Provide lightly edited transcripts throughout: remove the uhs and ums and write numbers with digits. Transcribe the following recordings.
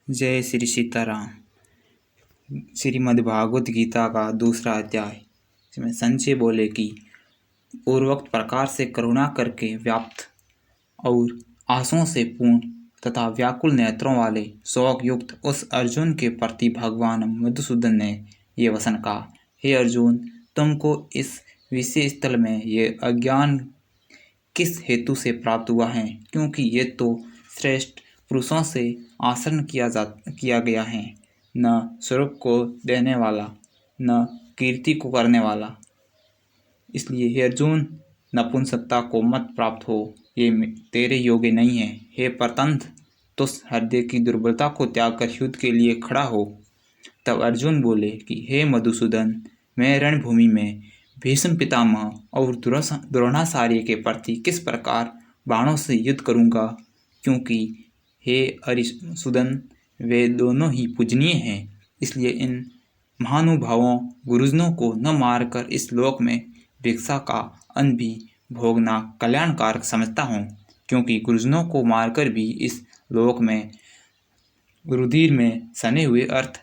जय श्री सीताराम। श्रीमद् भागवत गीता का दूसरा अध्याय। इसमें संजय बोले कि पूर्वोक्त प्रकार से करुणा करके व्याप्त और आंसुओं से पूर्ण तथा व्याकुल नेत्रों वाले शोक युक्त उस अर्जुन के प्रति भगवान मधुसूदन ने ये वचन कहा, हे अर्जुन, तुमको इस विशेष स्थल में ये अज्ञान किस हेतु से प्राप्त हुआ है? क्योंकि ये तो श्रेष्ठ पुरुषों से आसन किया गया है, न स्वरूप को देने वाला, न कीर्ति को करने वाला। इसलिए हे अर्जुन, नपुंसकता को मत प्राप्त हो, ये तेरे योग्य नहीं है। हे प्रतंथ, तो हृदय की दुर्बलता को त्याग कर युद्ध के लिए खड़ा हो। तब अर्जुन बोले कि हे मधुसूदन, मैं रणभूमि में भीष्म पितामह और द्रोणाचार्य के प्रति किस प्रकार बाणों से युद्ध करूंगा? क्योंकि हे अरिसूदन, वे दोनों ही पूजनीय हैं। इसलिए इन महानुभावों गुरुजनों को न मारकर इस लोक में भिक्षा का अन्न भी भोगना कल्याणकारक समझता हूँ, क्योंकि गुरुजनों को मारकर भी इस लोक में रुधिर में सने हुए अर्थ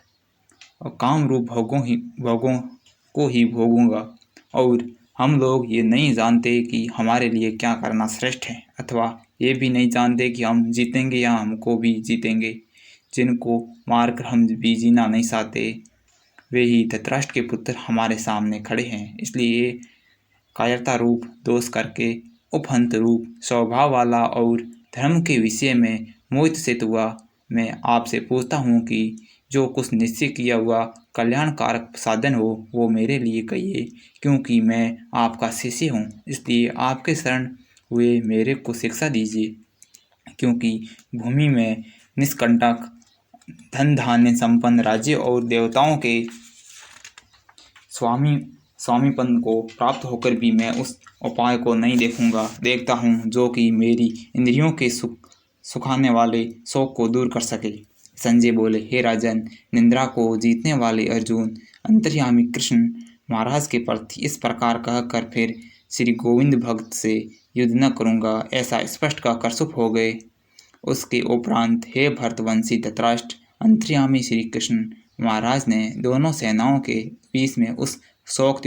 और काम रूप भोगों को ही भोगूंगा। और हम लोग ये नहीं जानते कि हमारे लिए क्या करना श्रेष्ठ है, अथवा ये भी नहीं जानते कि हम जीतेंगे या हमको भी जीतेंगे। जिनको मारकर हम भी जीना नहीं चाहते, वे ही धृतराष्ट्र के पुत्र हमारे सामने खड़े हैं। इसलिए ये कायरता रूप दोष करके उपहंत रूप स्वभाव वाला और धर्म के विषय में मोहित से हुआ मैं आपसे पूछता हूँ कि जो कुछ निश्चय किया हुआ कल्याणकारक साधन हो वो मेरे लिए कहिए, क्योंकि मैं आपका शिष्य हूँ। इसलिए आपके शरण हुए मेरे को शिक्षा दीजिए, क्योंकि भूमि में निष्कंटक धन धान्य संपन्न राज्य और देवताओं के स्वामीपन को प्राप्त होकर भी मैं उस उपाय को नहीं देखता हूँ जो कि मेरी इंद्रियों के सुखाने वाले शोक को दूर कर सके। संजय बोले, हे राजन, निंद्रा को जीतने वाले अर्जुन अंतर्यामी कृष्ण महाराज के प्रति इस प्रकार कहकर फिर श्री गोविंद भक्त से युद्ध न करूँगा ऐसा स्पष्ट कहकर चुप हो गए। उसके उपरांत हे भरतवंशी धृतराष्ट्र, अंतर्यामी श्री कृष्ण महाराज ने दोनों सेनाओं के बीच में उस शोक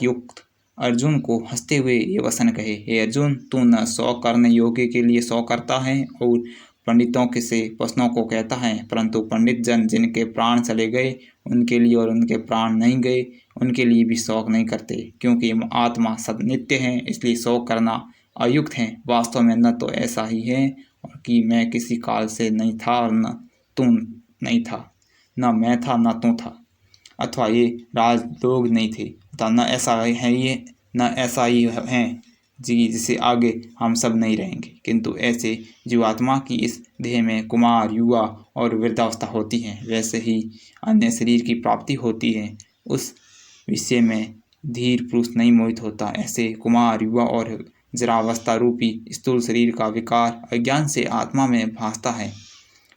युक्त अर्जुन को हंसते हुए ये वचन कहे, हे अर्जुन, तू न शोक करने योग्य के लिए शोक करता है और पंडितों के से प्रश्नों को कहता है, परंतु पंडित जन जिनके प्राण चले गए उनके लिए और उनके प्राण नहीं गए उनके लिए भी शोक नहीं करते, क्योंकि आत्मा सद नित्य है। इसलिए शोक करना अयुक्त है। वास्तव में न तो ऐसा ही है कि मैं किसी काल से नहीं था और न तू नहीं था, न मैं था न तू था, अथवा ये राज लोग नहीं थे, तथा न ऐसा है ये न ऐसा ही है जी जिसे आगे हम सब नहीं रहेंगे। किंतु ऐसे जीवात्मा की इस देह में कुमार, युवा और वृद्धावस्था होती है, वैसे ही अन्य शरीर की प्राप्ति होती है। उस विषय में धीर पुरुष नहीं मोहित होता। ऐसे कुमार, युवा और जरावस्था रूपी स्थूल शरीर का विकार अज्ञान से आत्मा में भासता है।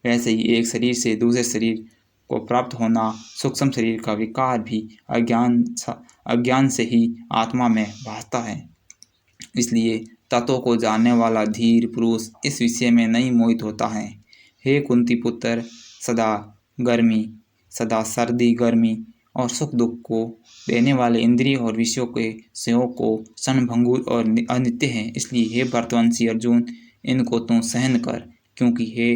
वैसे ही एक शरीर से दूसरे शरीर को प्राप्त होना सूक्ष्म शरीर का विकार भी अज्ञान से ही आत्मा में भासता है। इसलिए तत्व को जानने वाला धीर पुरुष इस विषय में नहीं मोहित होता है। हे कुंती पुत्र, सदा सर्दी गर्मी और सुख दुख को देने वाले इंद्रिय और विषयों के संयोग को क्षणभंगुर और अनित्य है। इसलिए हे भरतवंशी अर्जुन, इनको तू सहन कर, क्योंकि हे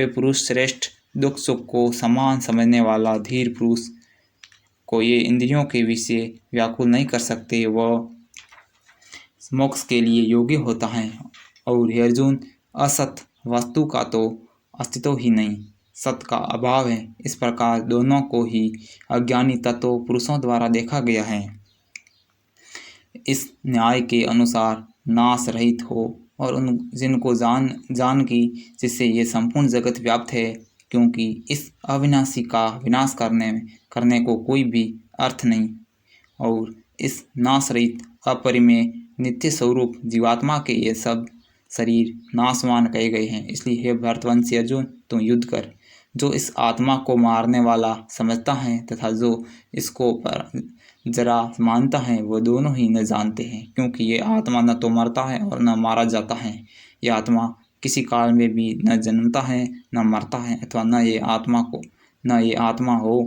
पुरुष श्रेष्ठ दुख सुख को समान समझने वाला धीर पुरुष को ये इंद्रियों के विषय व्याकुल नहीं कर सकते, वह मोक्ष के लिए योग्य होता है। और हे अर्जुन, असत वस्तु का तो अस्तित्व ही नहीं, सत का अभाव है। इस प्रकार दोनों को ही अज्ञानी तत्व पुरुषों द्वारा देखा गया है। इस न्याय के अनुसार नाश रहित हो और उन जिनको जान की जिससे ये संपूर्ण जगत व्याप्त है, क्योंकि इस अविनाशी का विनाश करने को कोई भी अर्थ नहीं। और इस नाश रहित अपरिमेय नित्य स्वरूप जीवात्मा के ये सब शरीर नाशवान कहे गए हैं। इसलिए हे भरतवंशी अर्जुन, तुम युद्ध कर। जो इस आत्मा को मारने वाला समझता है तथा जो इसको पर जरा मानता है, वो दोनों ही न जानते हैं, क्योंकि ये आत्मा न तो मरता है और न मारा जाता है। ये आत्मा किसी काल में भी न जन्मता है न मरता है, अथवा न ये आत्मा हो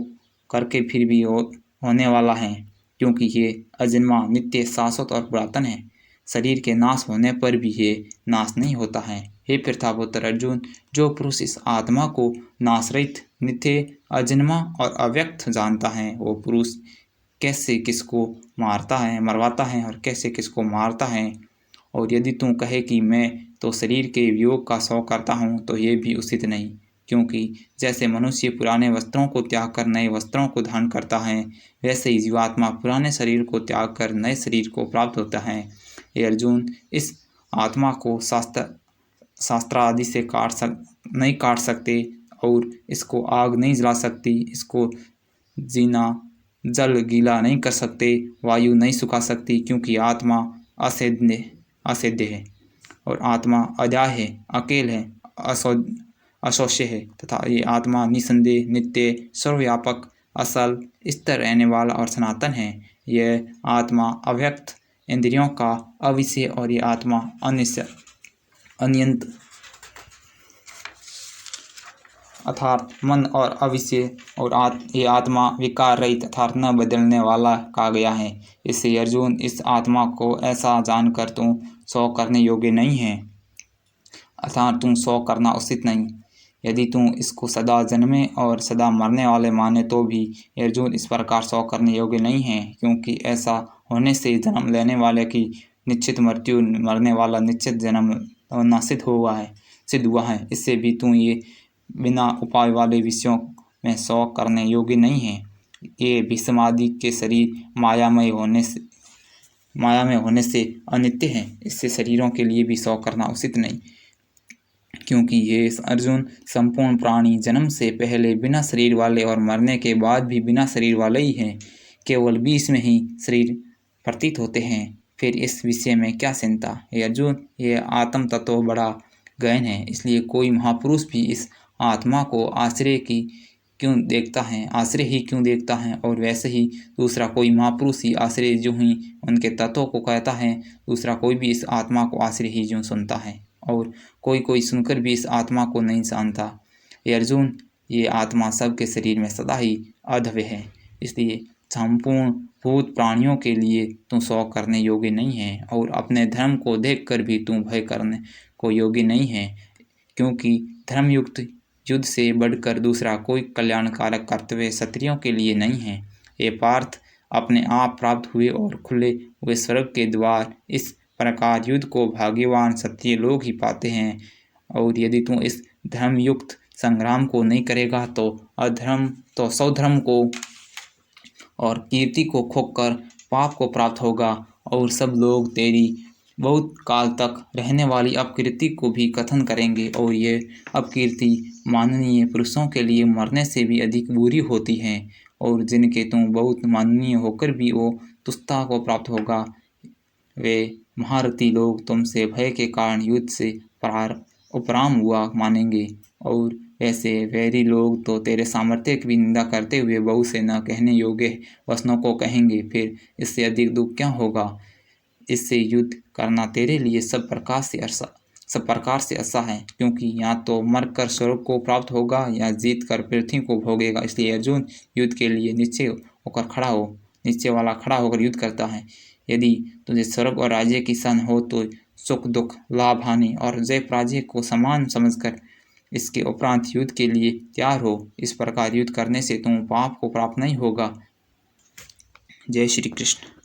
करके फिर भी होने वाला है, क्योंकि ये अजन्मा, नित्य, शाश्वत और पुरातन है। शरीर के नाश होने पर भी ये नाश नहीं होता है। हे प्रथापुत्र अर्जुन, जो पुरुष इस आत्मा को नाशरहित, नित्य, अजन्मा और अव्यक्त जानता है, वो पुरुष कैसे किसको मरवाता है और कैसे किसको मारता है। और यदि तू कहे कि मैं तो शरीर के वियोग का शौक करता हूँ, तो ये भी उचित नहीं, क्योंकि जैसे मनुष्य पुराने वस्त्रों को त्याग कर नए वस्त्रों को धारण करता है, वैसे ही जीवात्मा पुराने शरीर को त्याग कर नए शरीर को प्राप्त होता है। हे अर्जुन, इस आत्मा को शास्त्र आदि से नहीं काट सकते, और इसको आग नहीं जला सकती, इसको जीना जल गीला नहीं कर सकते, वायु नहीं सुखा सकती, क्योंकि आत्मा असेध्य है और आत्मा अजाय है, अकेल है, अशोष्य है, तथा ये आत्मा निसंदेह, नित्य, सर्वव्यापक, असल, स्थिर रहने वाला और सनातन है। यह आत्मा अव्यक्त, इंद्रियों का अविषय, और ये आत्मा अनियंत अर्थात मन और अविषय, और ये आत्मा विकार रहित अर्थात न बदलने वाला कहा गया है। इससे अर्जुन, इस आत्मा को ऐसा जानकर तू शोक करने योग्य नहीं है, अर्थात तू शोक करना उचित नहीं। यदि तू इसको सदा जन्मे और सदा मरने वाले माने तो भी अर्जुन इस प्रकार शोक करने योग्य नहीं है, क्योंकि ऐसा होने से जन्म लेने वाले की निश्चित मृत्यु, मरने वाला निश्चित जन्म होना सिद्ध हुआ है। इससे भी तू ये बिना उपाय वाले विषयों में शोक करने योग्य नहीं है। ये भीष्म आदि के शरीर मायामय होने से अनित्य है, इससे शरीरों के लिए भी शोक करना उचित नहीं, क्योंकि ये अर्जुन, संपूर्ण प्राणी जन्म से पहले बिना शरीर वाले और मरने के बाद भी बिना शरीर वाले ही हैं। केवल 20 में ही शरीर प्रतीत होते हैं, फिर इस विषय में क्या चिंता। हे अर्जुन, ये आत्म तत्व बड़ा गहन है, इसलिए कोई महापुरुष भी इस आत्मा को आश्रय ही क्यों देखता है, और वैसे ही दूसरा कोई महापुरुष ही आश्रय जो ही उनके तत्वों को कहता है, दूसरा कोई भी इस आत्मा को आश्रय ही जो सुनता है, और कोई सुनकर भी इस आत्मा को नहीं जानता। ये अर्जुन, ये आत्मा सबके शरीर में सदा ही अद्वय है, इसलिए संपूर्ण भूत प्राणियों के लिए तू शोक करने योग्य नहीं है, और अपने धर्म को देखकर भी तू भय करने को योग्य नहीं है, क्योंकि धर्मयुक्त युद्ध से बढ़कर दूसरा कोई कल्याणकारक कर्तव्य क्षत्रियों के लिए नहीं है। ये पार्थ, अपने आप प्राप्त हुए और खुले हुए स्वर्ग के द्वार इस प्रकार युद्ध को भाग्यवान क्षत्रिय लोग ही पाते हैं, और यदि तू इस धर्मयुक्त संग्राम को नहीं करेगा तो स्वधर्म को और कीर्ति को खोकर पाप को प्राप्त होगा, और सब लोग तेरी बहुत काल तक रहने वाली अपकीर्ति को भी कथन करेंगे, और ये अपकीर्ति माननीय पुरुषों के लिए मरने से भी अधिक बुरी होती है, और जिनके तुम बहुत माननीय होकर भी वो तुष्टता को प्राप्त होगा। वे महारथी लोग तुमसे भय के कारण युद्ध से उपराम हुआ मानेंगे, और वैसे वैरी लोग तो तेरे सामर्थ्य की निंदा करते हुए बहु से न कहने योग्य वचनों को कहेंगे। फिर इससे अधिक दुख क्या होगा। इससे युद्ध करना तेरे लिए सब प्रकार से अच्छा है, युक्योंकि या तो मरकर स्वर्ग को प्राप्त होगा या जीत कर पृथ्वी को भोगेगा। इसलिए अर्जुन, युद्ध के लिए निश्चय वाला खड़ा होकर युद्ध करता है। यदि तुझे स्वर्ग और राज्य की सन हो तो सुख दुख, लाभ हानि और जय पराजय को समान समझकर इसके उपरांत युद्ध के लिए तैयार हो। इस प्रकार युद्ध करने से तुम पाप को प्राप्त नहीं होगा। जय श्री कृष्ण।